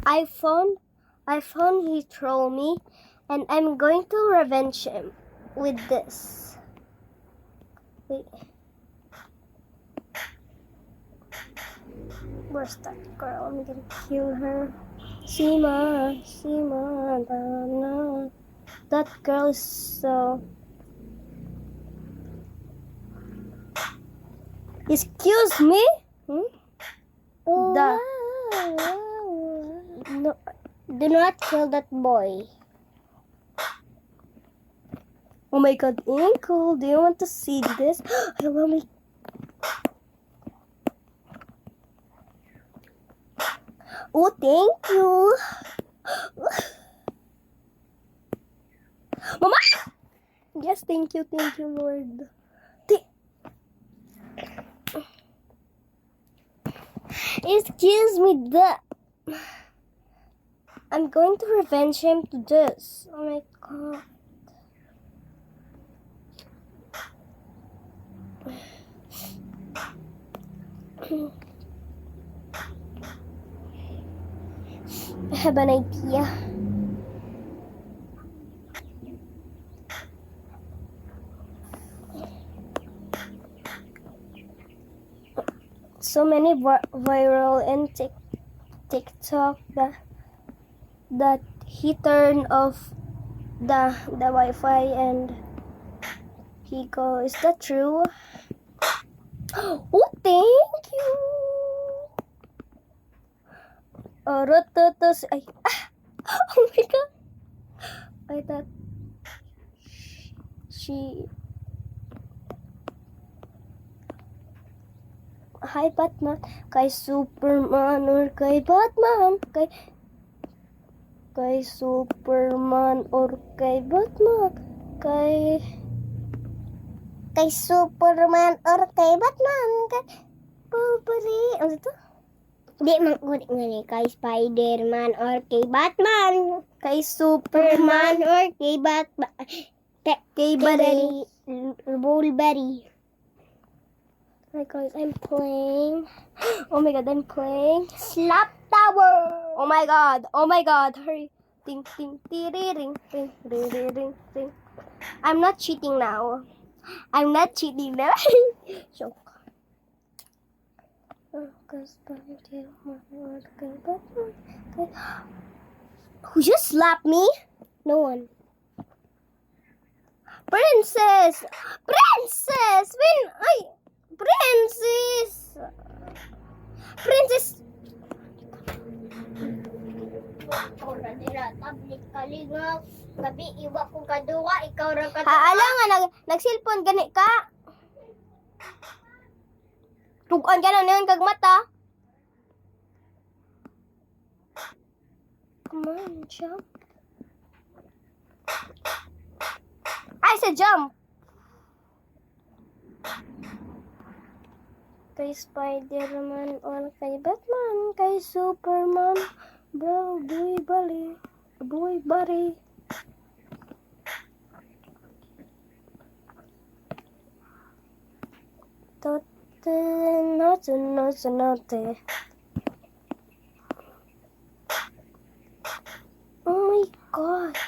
I found he trolled me, and I'm going to revenge him with this. Wait. Where's that girl? I'm gonna kill her. Sima, no. That girl is so... Excuse me? No, do not kill that boy. Oh my god, Inkle, do you want to see this? I love me. Oh, thank you. Mama! Yes, thank you, Lord. Excuse me, I'm going to revenge him to this. Oh my god. I have an idea. So many viral in TikTok that he turned off the Wi-Fi and he goes, is that true? Oh, thank you. Oh my god. I thought she... Hi Batman, kay Superman or kay Batman, kay Superman or kay Batman, kay Superman or kay Batman, kay Wolverine. Ano ito? Di man kay Spider-Man or kay Batman, kay Superman or kay Batman, kay Wolverine. Hi guys, I'm playing. Oh my god, I'm playing Slap Tower. Oh my god, hurry. Ting ting tiriring, ting tiriring, ting. I'm not cheating now. Joke. Who just slapped me? No one. Princess! Princess! Ora dira tablet kalingaw. Gabi iwa ko kaduwa, ikaw ra ka. Ala nga nagcellphone gani ka. Tugan ka na kag mata. Come on, jump. I said jump. Kay Spider-Man or kay Batman, kay Superman, bro, boy buddy. Note. Oh my god.